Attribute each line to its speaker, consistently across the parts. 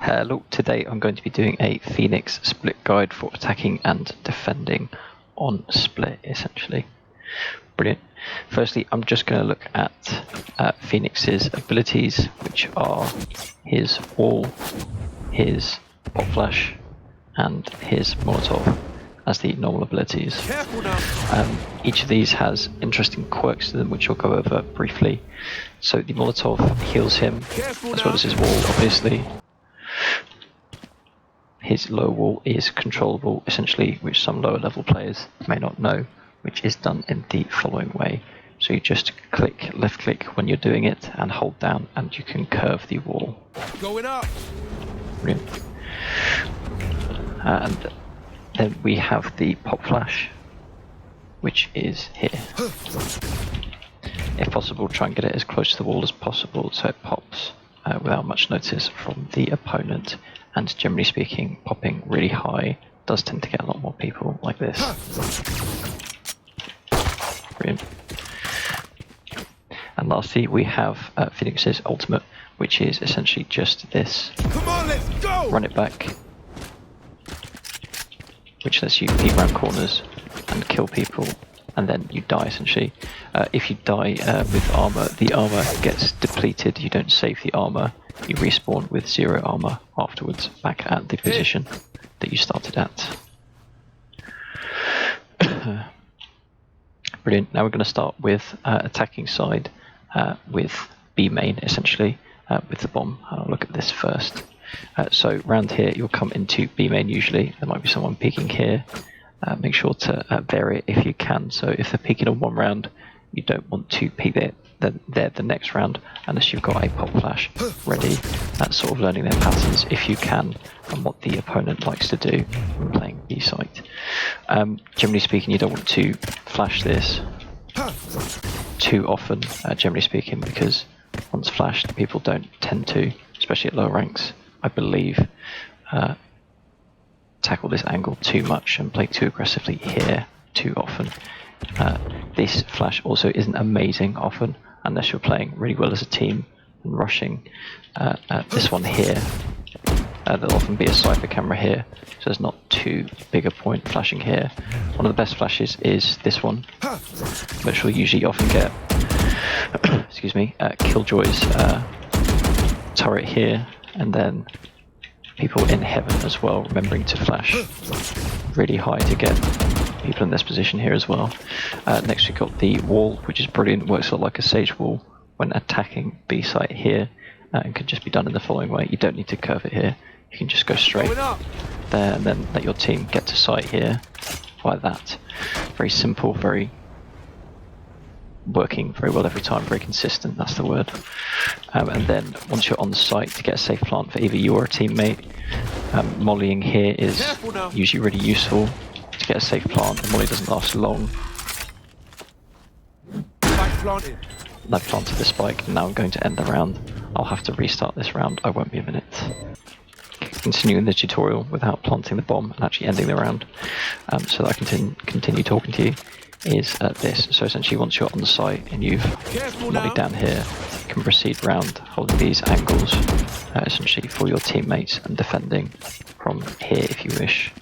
Speaker 1: Hello, today I'm going to be doing a Phoenix split guide for attacking and defending on split, essentially. Brilliant. Firstly, I'm just going to look at Phoenix's abilities, which are his wall, his pop flash, and his Molotov as the normal abilities. Each of these has interesting quirks to them, which I'll go over briefly. So the Molotov heals him, as well as his wall, obviously. His low wall is controllable, essentially, which some lower level players may not know, which is done in the following way. So you just click, left click when you're doing it, and hold down, and you can curve the wall.
Speaker 2: Going up.
Speaker 1: Brilliant. And then we have the pop flash, which is here. If possible, try and get it as close to the wall as possible so it pops without much notice from the opponent. And generally speaking, popping really high does tend to get a lot more people like this. Brilliant. And lastly, we have Phoenix's ultimate, which is essentially just this.
Speaker 2: Come on, let's go!
Speaker 1: Run it back, which lets you peek around corners and kill people, and then you die essentially. If you die with armor, the armor gets depleted. You don't save the armor. You respawn with 0 armor afterwards, back at the position that you started at. Brilliant. Now we're going to start with attacking side with B main, essentially, with the bomb. I'll look at this first. So round here, you'll come into B main usually. There might be someone peeking here. Make sure to vary it if you can. So if they're peeking on one round, you don't want to peek it there the next round unless you've got a pop flash ready. That's sort of learning their patterns if you can and what the opponent likes to do when playing B site. Generally speaking, you don't want to flash this too often, generally speaking, because once flashed, people don't tend to, especially at lower ranks, I believe, tackle this angle too much and play too aggressively here too often. This flash also isn't amazing often unless you're playing really well as a team and rushing. This one here, there'll often be a cypher camera here, so there's not too big a point flashing here. One of the best flashes is this one, which will usually often get excuse me, Killjoy's turret here, and then people in heaven as well, remembering to flash really high to get people in this position here as well. Next we've got the wall, which is brilliant, works a lot like a sage wall when attacking B site here, and can just be done in the following way. You don't need to curve it here, you can just go straight there and then let your team get to site here like that. Very simple, very working very well every time, very consistent, that's the word. And then once you're on the site, to get a safe plant for either you or a teammate, mollying here is usually really useful to get a safe plant. The molly doesn't last long. I've planted the spike and now I'm going to end the round. I'll have to restart this round, I won't be a minute. Continuing the tutorial without planting the bomb and actually ending the round, so that I can continue talking to you, is this. So essentially once you're on the site and you've mollied down here, you can proceed round holding these angles essentially for your teammates and defending from here if you wish.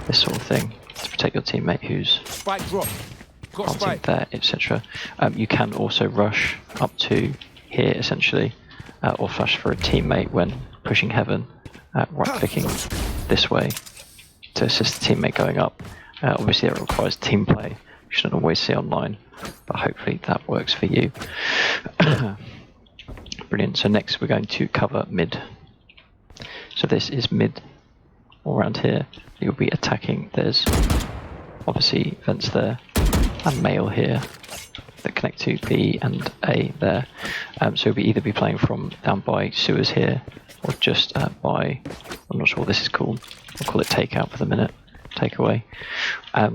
Speaker 1: This sort of thing to protect your teammate who's planting there, etc. You can also rush up to here essentially, or flash for a teammate when pushing heaven, right clicking this way to assist the teammate going up. Obviously that requires team play, which you don't always see online, but hopefully that works for you. Brilliant. So next we're going to cover mid. So this is mid, all around here. You'll be attacking. There's obviously vents there and mail here that connect to B and A there. So you'll either be playing from down by sewers here, or just by, I'm not sure what this is called, I'll call it takeout for the minute, takeaway.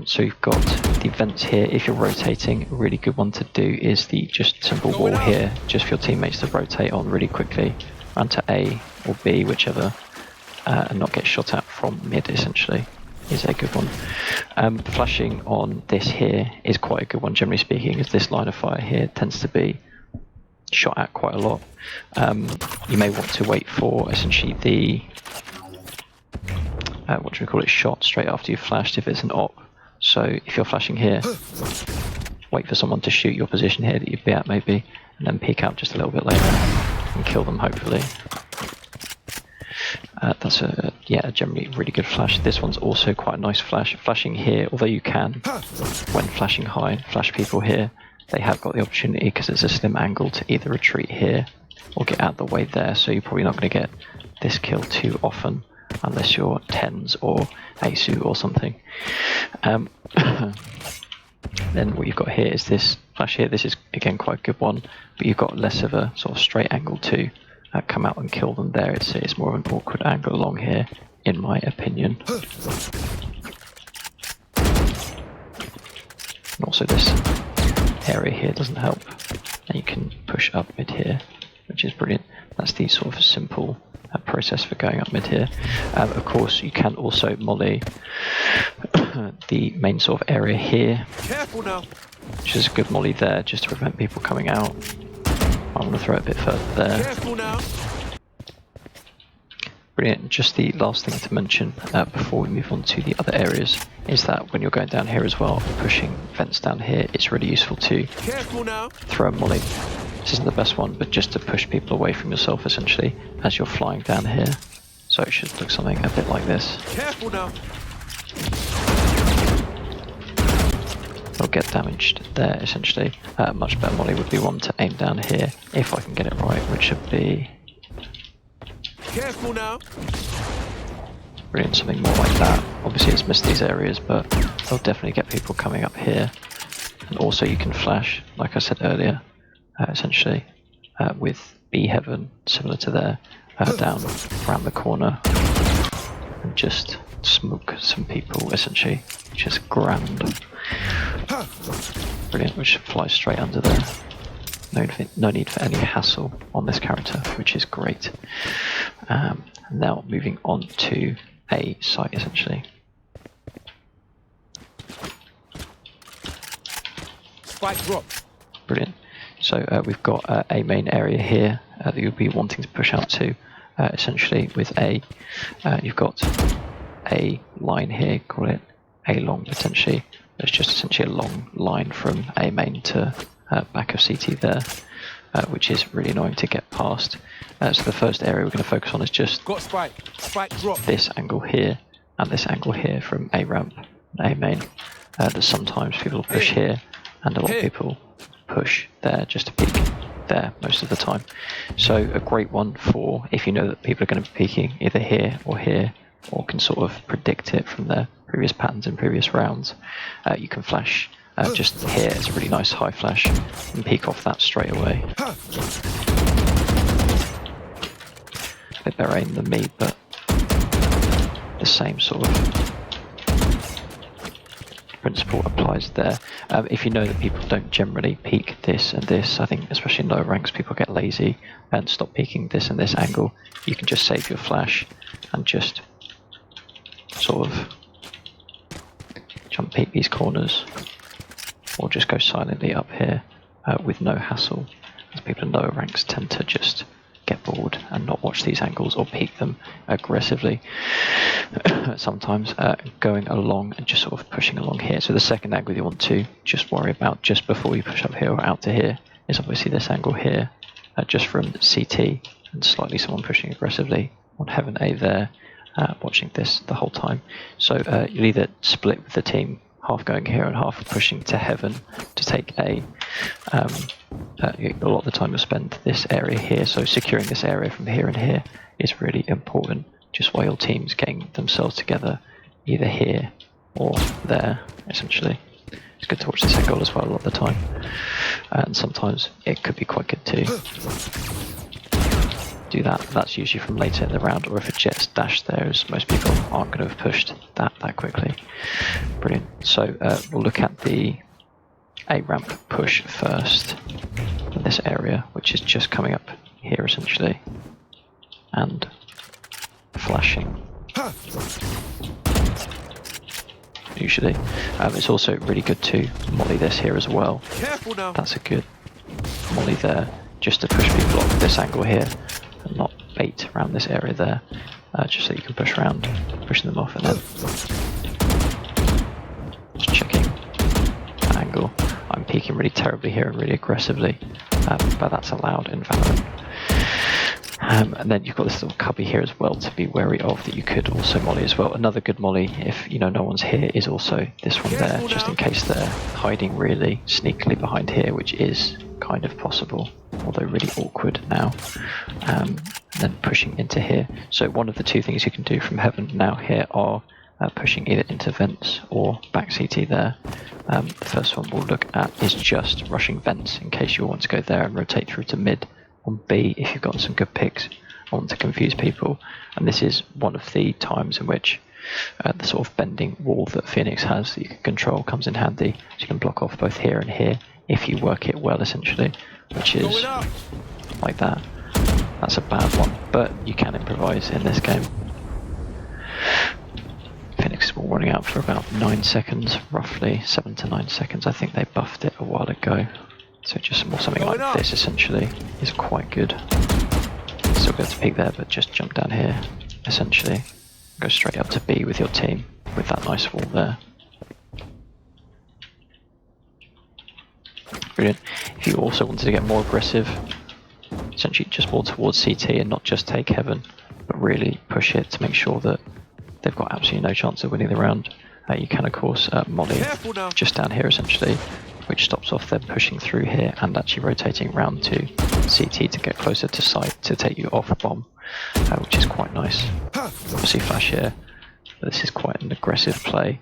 Speaker 1: So you've got the vents here. If you're rotating, a really good one to do is the just simple wall here, just for your teammates to rotate on really quickly, run to A or B, whichever, and not get shot at from mid essentially, is a good one. Flashing on this here is quite a good one, generally speaking, as this line of fire here tends to be shot at quite a lot. You may want to wait for essentially the what do we call it, shot straight after you've flashed if it's an op. So if you're flashing here, wait for someone to shoot your position here that you'd be at maybe, and then peek out just a little bit later and kill them hopefully. That's a generally really good flash. This one's also quite a nice flash. Flashing here, although you can, when flashing high, flash people here, they have got the opportunity because it's a slim angle to either retreat here or get out of the way there, so you're probably not going to get this kill too often unless you're TENS or ASU or something. Then what you've got here is this flash here. This is again quite a good one, but you've got less of a sort of straight angle to come out and kill them there. It's more of an awkward angle along here, in my opinion. And also this area here doesn't help. And you can push up mid here, which is brilliant. That's the sort of simple process for going up mid here. Of course, you can also molly the main sort of area here.
Speaker 2: Careful now.
Speaker 1: Which is a good molly there, just to prevent people coming out. I want to throw it a bit further there.
Speaker 2: Careful now.
Speaker 1: Brilliant. Just the last thing to mention before we move on to the other areas is that when you're going down here as well, pushing vents down here, it's really useful to throw a molly. This isn't the best one, but just to push people away from yourself essentially as you're flying down here. So it should look something a bit like this.
Speaker 2: Careful now.
Speaker 1: They'll get damaged there essentially. Much better molly would be one to aim down here if I can get it right, which should be
Speaker 2: careful now.
Speaker 1: Brilliant, something more like that. Obviously it's missed these areas, but they'll definitely get people coming up here. And also you can flash, like I said earlier, essentially with B Heaven, similar to there, down around the corner and just smoke some people essentially, which is grand. Brilliant, which flies straight under there. No need for any hassle on this character, which is great. Now moving on to a site essentially.
Speaker 2: Spike drop.
Speaker 1: Brilliant. So we've got a main area here that you'll be wanting to push out to, essentially with a, you've got a line here, call it A long potentially. It's just essentially a long line from A main to back of CT there, which is really annoying to get past. So the first area we're going to focus on is just
Speaker 2: got spike drop.
Speaker 1: This angle here and this angle here from A ramp and A main. That sometimes people push here and a lot of people push there just to peek there most of the time. So a great one for if you know that people are going to be peeking either here, or can sort of predict it from their previous patterns in previous rounds. You can flash just here. It's a really nice high flash and peek off that straight away. A bit better aim than me, but the same sort of principle applies there. If you know that people don't generally peek this and this, I think especially in lower ranks people get lazy and stop peeking this and this angle, you can just save your flash and just sort of jump peek these corners or just go silently up here with no hassle, as people in lower ranks tend to just get bored and not watch these angles or peek them aggressively. Sometimes going along and just sort of pushing along here. So the second angle you want to just worry about just before you push up here or out to here is obviously this angle here, just from CT and slightly someone pushing aggressively on Heaven A there, watching this the whole time. So you'll either split with the team, half going here and half pushing to Heaven to take A. A lot of the time you'll spend this area here, so securing this area from here and here is really important, just while your team's getting themselves together either here or there, essentially. It's good to watch this angle as well a lot of the time, and sometimes it could be quite good to do that. That's usually from later in the round, or if a jet's dashed there, as most people aren't going to have pushed that quickly. Brilliant. So we'll look at the A ramp push first in this area, which is just coming up here essentially, and flashing. Usually. It's also really good to molly this here as well.
Speaker 2: Careful now.
Speaker 1: That's a good molly there, just to push people off this angle here and not bait around this area there, just so you can push around, pushing them off, and then just checking that angle. I'm peeking really terribly here and really aggressively, but that's allowed in Valorant. And then you've got this little cubby here as well to be wary of that you could also molly as well. Another good molly, if you know no one's here, is also this one there, just in case they're hiding really sneakily behind here, which is kind of possible, although really awkward now. And then pushing into here. So one of the two things you can do from heaven now here are pushing either into vents or back CT there. The first one we'll look at is just rushing vents in case you want to go there and rotate through to mid. On B, if you've got some good picks, I want to confuse people, and this is one of the times in which the sort of bending wall that Phoenix has that you can control comes in handy. So you can block off both here and here if you work it well, essentially, which is like that. That's a bad one, but you can improvise in this game. Phoenix is running out for about 9 seconds, roughly 7 to 9 seconds. I think they buffed it a while ago. So just more something like this essentially is quite good. Still be able to peek there, but just jump down here essentially. Go straight up to B with your team with that nice wall there. Brilliant. If you also wanted to get more aggressive, essentially just more towards CT and not just take heaven, but really push it to make sure that they've got absolutely no chance of winning the round. You can of course molly just down here essentially, which stops off them pushing through here and actually rotating round to CT to get closer to site to take you off bomb, which is quite nice. Obviously flash here, but this is quite an aggressive play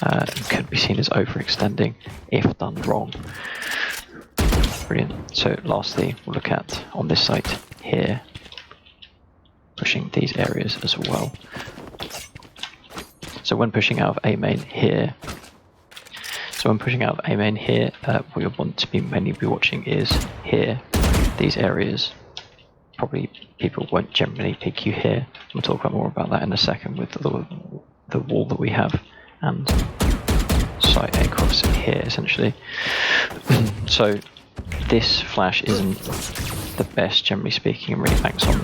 Speaker 1: and could be seen as overextending if done wrong. Brilliant. So lastly, we'll look at on this site here, pushing these areas as well. So when pushing out of A main here, what you'll want to be mainly be watching is here, these areas. Probably people won't generally pick you here. We'll talk about more about that in a second with the wall that we have and sight across here essentially. So this flash isn't the best generally speaking and really banks on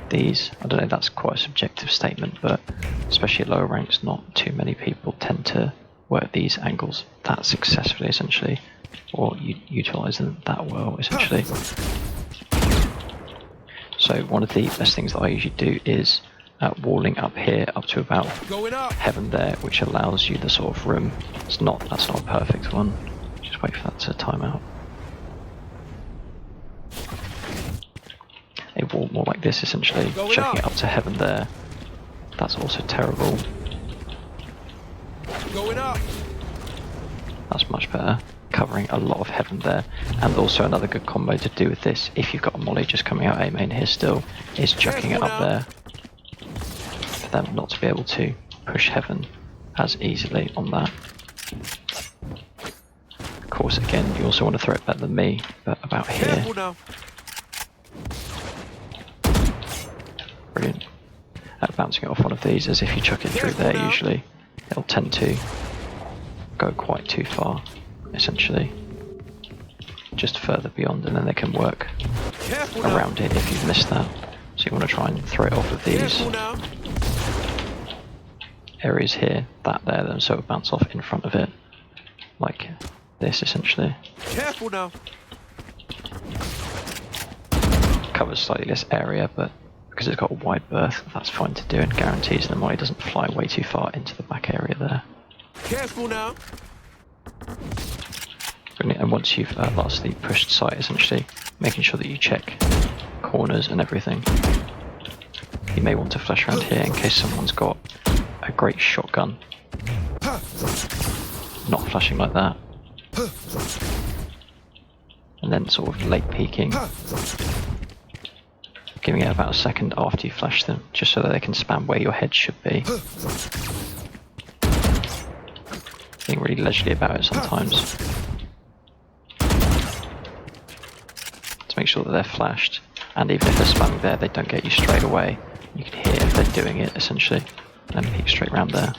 Speaker 1: these. I don't know, that's quite a subjective statement, but especially at lower ranks, not too many people tend to work these angles that successfully essentially, or utilize them that well essentially. So one of the best things that I usually do is walling up here up to about heaven there, which allows you the sort of room. That's not a perfect one, just wait for that to time out. A wall more like this essentially, checking it up to heaven there. That's also terrible. That's much better, covering a lot of heaven there. And also another good combo to do with this, if you've got a molly just coming out A main here still, is chucking it up there for them not to be able to push heaven as easily on that. Of course, again, you also want to throw it better than me, but about here. Brilliant. Bouncing it off one of these as if you chuck it through there usually. It'll tend to go quite too far, essentially. Just further beyond, and then they can work around it if you've missed that. So you want to try and throw it off of these areas here, that there, then so it'll bounce off in front of it, like this essentially.
Speaker 2: Careful now.
Speaker 1: Covers slightly less area, but because it's got a wide berth, that's fine to do and guarantees the molly doesn't fly way too far into the back area there.
Speaker 2: Careful now.
Speaker 1: Brilliant. And once you've lastly pushed sight, essentially making sure that you check corners and everything. You may want to flash around here in case someone's got a great shotgun. Not flashing like that. And then sort of late peeking. Giving it about a second after you flash them, just so that they can spam where your head should be. Being really leisurely about it sometimes. To make sure that they're flashed, and even if they're spamming there, they don't get you straight away. You can hear if they're doing it, essentially, and peek straight round there.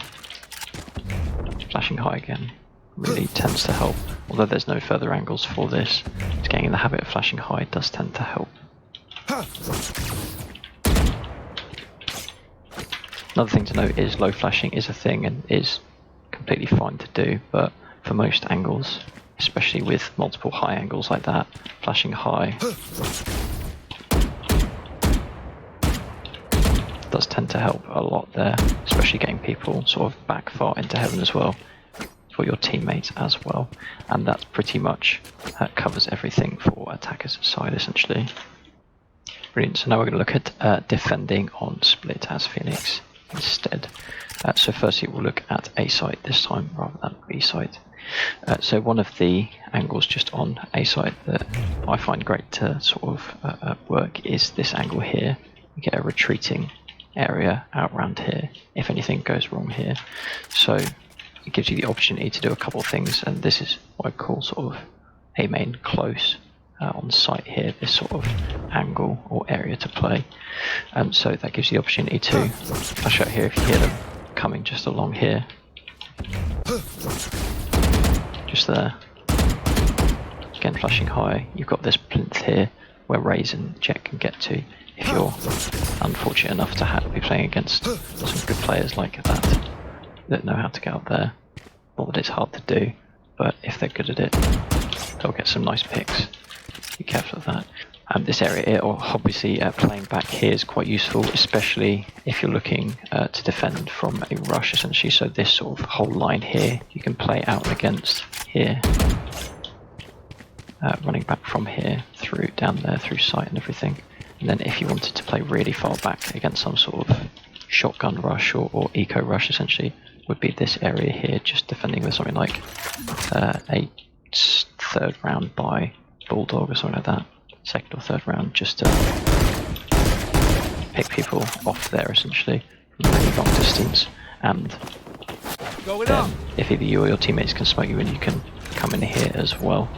Speaker 1: Flashing high again. really tends to help. Although there's no further angles for this, just getting in the habit of flashing high does tend to help. Another thing to note is low flashing is a thing and is completely fine to do, but for most angles, especially with multiple high angles like that, flashing high does tend to help a lot there, especially getting people sort of back far into heaven as well, for your teammates as well. And that pretty much covers everything for attackers' side essentially. Brilliant, so now we're going to look at defending on split as Phoenix instead. So firstly we'll look at A site this time rather than B site. So one of the angles just on A site that I find great to sort of work is this angle here. You get a retreating area out around here if anything goes wrong here. So it gives you the opportunity to do a couple of things, and this is what I call sort of a main close on site here, this sort of angle or area to play. So that gives you the opportunity to flash out here if you hear them coming just along here. Just there. Again, flashing high. You've got this plinth here where Raze and Jet can get to if you're unfortunate enough to be playing against some good players like that know how to get up there. Not that it's hard to do, but if they're good at it, they'll get some nice picks. Be careful of that. This area here, or obviously playing back here is quite useful, especially if you're looking to defend from a rush essentially. So this sort of whole line here, you can play out against here. Running back from here through down there through sight and everything. And then if you wanted to play really far back against some sort of shotgun rush or eco rush essentially, would be this area here, just defending with something like a third round by Bulldog or something like that, second or third round, just to pick people off there essentially from a really long distance. And then if either you or your teammates can smoke you in, you can come in here as well.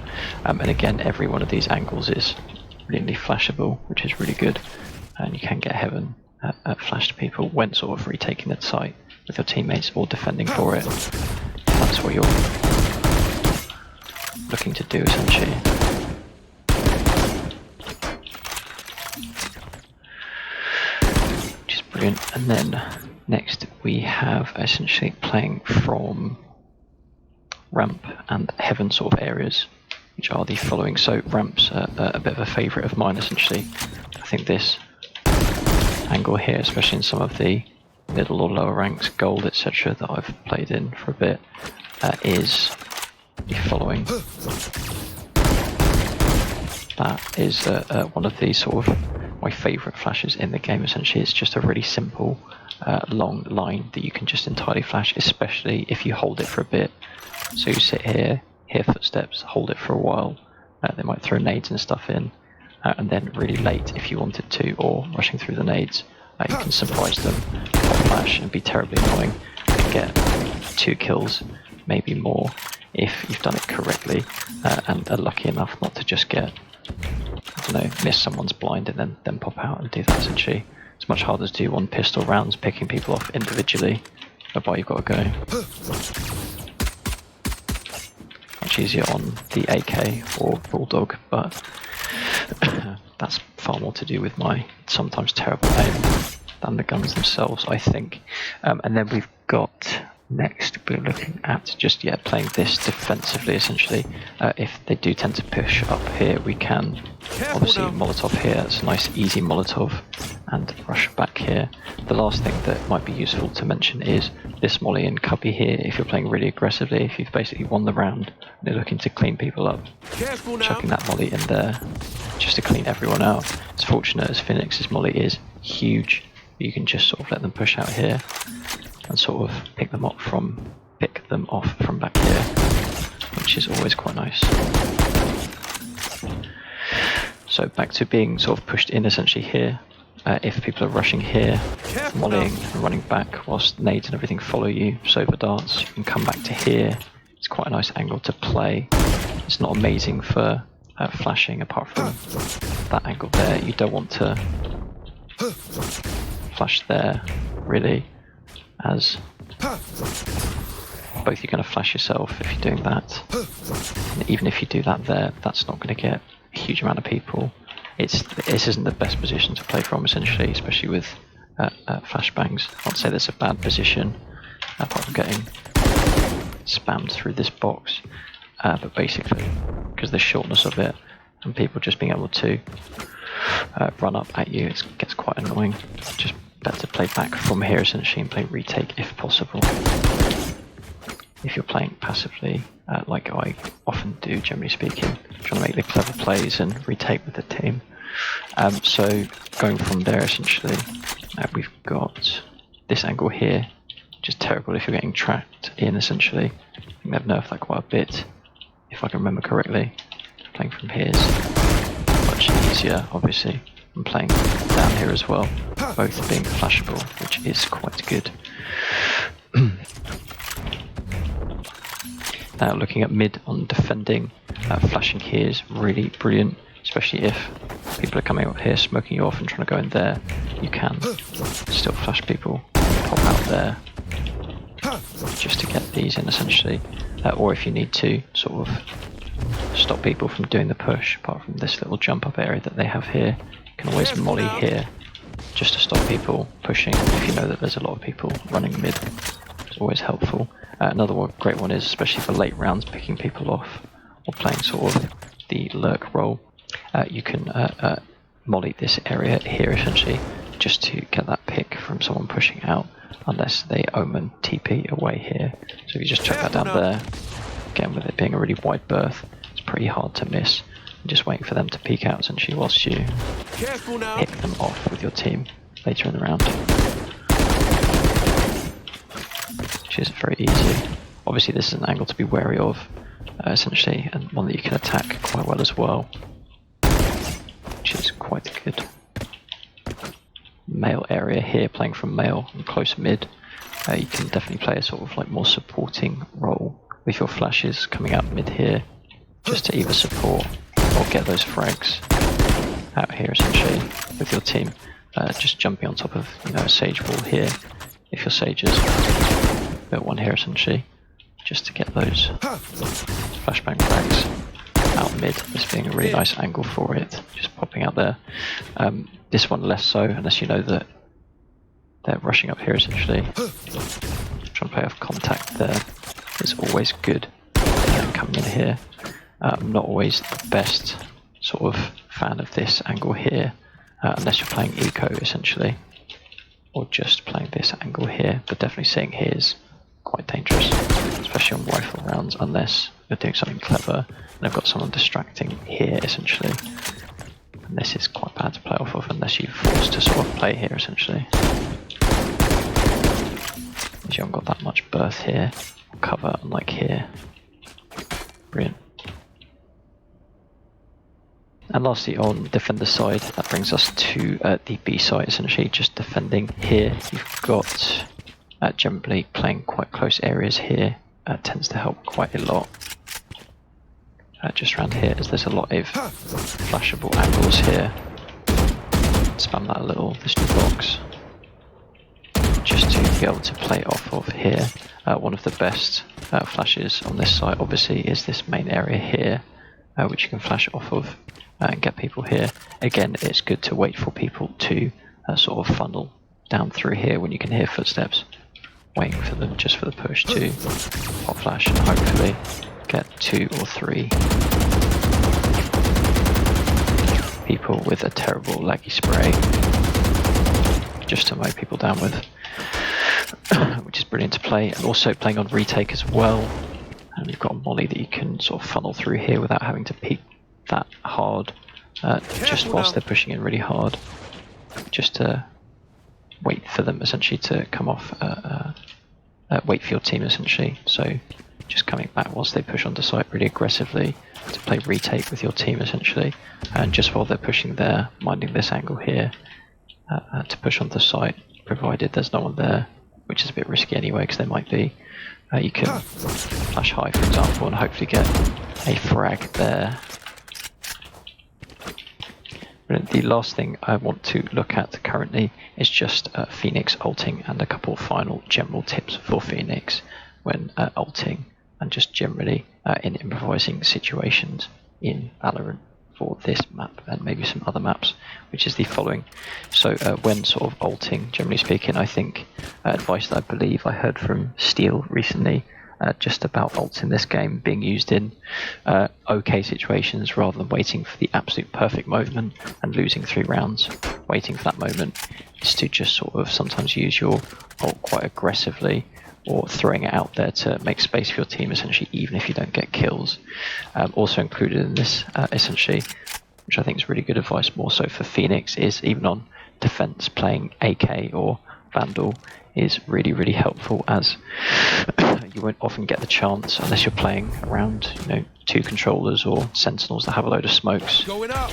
Speaker 1: And again, every one of these angles is really flashable, which is really good, and you can get heaven flash to people when sort of retaking that site with your teammates or defending for it. That's what you're looking to do essentially. Which is brilliant. And then next we have essentially playing from ramp and heaven sort of areas, which are the following. So ramps are a bit of a favourite of mine essentially. I think this angle here, especially in some of the middle or lower ranks, gold etc. that I've played in for a bit, is the following. That is one of the sort of my favourite flashes in the game essentially. It's just a really simple long line that you can just entirely flash, especially if you hold it for a bit. So you sit here, hear footsteps, hold it for a while, they might throw nades and stuff in, and then really late if you wanted to, or rushing through the nades, you can surprise them, pop flash and be terribly annoying, and get 2 kills, maybe more, if you've done it correctly, and are lucky enough not to just get, I don't know, miss someone's blind and then pop out and do that essentially. It's much harder to do on pistol rounds, picking people off individually, whereby you've got to go. Much easier on the AK or Bulldog, but that's far more to do with my sometimes terrible aim than the guns themselves, I think. And then we've got next, we're looking at just playing this defensively essentially. If they do tend to push up here, we can obviously Molotov here. It's a nice easy Molotov, and rush back here. The last thing that might be useful to mention is this molly and cubby here. If you're playing really aggressively, if you've basically won the round and you're looking to clean people up, chucking that molly in there just to clean everyone out. It's fortunate as Phoenix's molly is huge, you can just sort of let them push out here and sort of pick them off from back here, which is always quite nice. So back to being sort of pushed in essentially here. If people are rushing here, mollying and running back whilst nades and everything follow you, so the darts, you can come back to here. It's quite a nice angle to play. It's not amazing for flashing apart from that angle there. You don't want to flash there really, as both you're going to flash yourself if you're doing that. And even if you do that there, that's not going to get a huge amount of people. This isn't the best position to play from, essentially, especially with flashbangs. I'd say that's a bad position, apart from getting spammed through this box. But basically, because of the shortness of it, and people just being able to run up at you, it gets quite annoying. Just better to play back from here, essentially, and play retake if possible. If you're playing passively, like I often do, generally speaking, trying to make the clever plays and retake with the team. So going from there, essentially, we've got this angle here, which is terrible if you're getting trapped in, essentially. I think they've nerfed that quite a bit, if I can remember correctly. Playing from here is much easier, obviously, than playing down here as well, both being flashable, which is quite good. Now looking at mid on defending, flashing here is really brilliant, especially if people are coming up here, smoking you off and trying to go in there. You can still flash people, pop out there, just to get these in, essentially. Or if you need to sort of stop people from doing the push, apart from this little jump up area that they have here, you can always molly here, just to stop people pushing if you know that there's a lot of people running mid. It's always helpful. Another great one is, especially for late rounds, picking people off or playing sort of the lurk role. You can molly this area here, essentially, just to get that pick from someone pushing out, unless they omen TP away here. So if you just chuck that down there, again with it being a really wide berth, it's pretty hard to miss. And just waiting for them to peek out, essentially, whilst you pick them off with your team later in the round. Which is very easy. Obviously this is an angle to be wary of, essentially, and one that you can attack quite well as well, which is quite good. Male area here, playing from male and close mid, you can definitely play a sort of like more supporting role with your flashes coming out mid here, just to either support or get those frags out here, essentially, with your team. Just jumping on top of, you know, a sage wall here, if your sages. Built one here, essentially, just to get those flashbang frags out mid. This being a really nice angle for it, just popping out there. This one less so, unless you know that they're rushing up here, essentially. Trying to play off contact there is always good. Coming in here, I'm not always the best sort of fan of this angle here, unless you're playing eco, essentially, or just playing this angle here. But definitely seeing here is quite dangerous, especially on rifle rounds, unless you're doing something clever and I've got someone distracting here, essentially. And this is quite bad to play off of unless you're forced to sort of play here, essentially. Because you haven't got that much berth here, or cover, unlike here. Brilliant. And lastly, on defender side, that brings us to the B side, essentially, just defending here. You've got generally playing quite close areas here, tends to help quite a lot. Just around here, as there's a lot of flashable angles here. Spam that a little, this new box, just to be able to play off of here. One of the best flashes on this site, obviously, is this main area here, which you can flash off of and get people here. Again, it's good to wait for people to sort of funnel down through here when you can hear footsteps, waiting for them just for the push to pop flash and hopefully get 2 or 3 people with a terrible laggy spray just to mow people down with, which is brilliant to play. And also playing on retake as well, and you've got a molly that you can sort of funnel through here without having to peek that hard, just whilst they're pushing in really hard, just to wait for them, essentially, to come off, wait for your team, essentially. So just coming back whilst they push onto site really aggressively to play retake with your team, essentially, and just while they're pushing there, minding this angle here, to push onto site, provided there's no one there, which is a bit risky anyway because there might be. You can flash high, for example, and hopefully get a frag there. But the last thing I want to look at currently is just Phoenix ulting and a couple of final general tips for Phoenix. when ulting and just generally in improvising situations in Valorant for this map and maybe some other maps, which is the following. So when sort of ulting, generally speaking, I think advice that I believe I heard from Steel recently, just about ults in this game being used in okay situations rather than waiting for the absolute perfect moment and losing 3 rounds. Waiting for that moment is to just sort of sometimes use your ult quite aggressively, or throwing it out there to make space for your team, essentially, even if you don't get kills. Also included in this, essentially, which I think is really good advice, more so for Phoenix, is even on defense, playing AK or Vandal is really, really helpful, as you won't often get the chance unless you're playing around, 2 controllers or sentinels that have a load of smokes.
Speaker 2: Going up.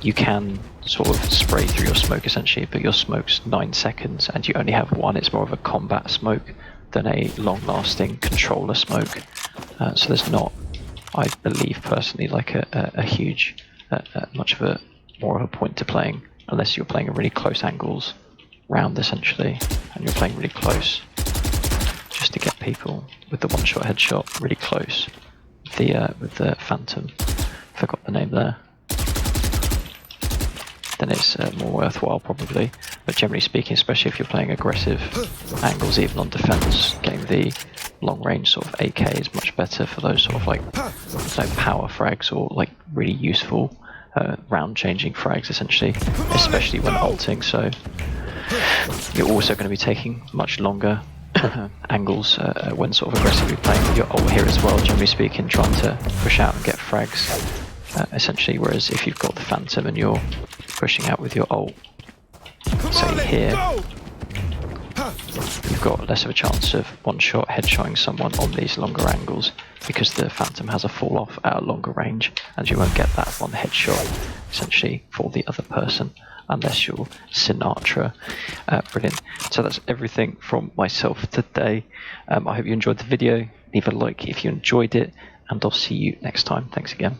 Speaker 1: You can sort of spray through your smoke essentially, but your smoke's 9 seconds and you only have one. It's more of a combat smoke than a long-lasting controller smoke. So there's not, I believe personally, like a huge, much of a more of a point to playing, unless you're playing a really close angles round essentially, and you're playing really close, just to get people with the one-shot headshot really close. With the Phantom, forgot the name there. Then it's more worthwhile probably, but generally speaking, especially if you're playing aggressive angles even on defense, getting the long range sort of AK is much better for those sort of like power frags or like really useful round changing frags essentially, especially when ulting. So you're also going to be taking much longer angles when sort of aggressively playing with your ult here as well, generally speaking, trying to push out and get frags essentially, whereas if you've got the Phantom and you're pushing out with your ult, say here, you've got less of a chance of one-shot headshotting someone on these longer angles because the Phantom has a fall-off at a longer range and you won't get that one headshot essentially for the other person unless you're Sinatra. Brilliant. So that's everything from myself today. I hope you enjoyed the video. Leave a like if you enjoyed it, and I'll see you next time. Thanks again.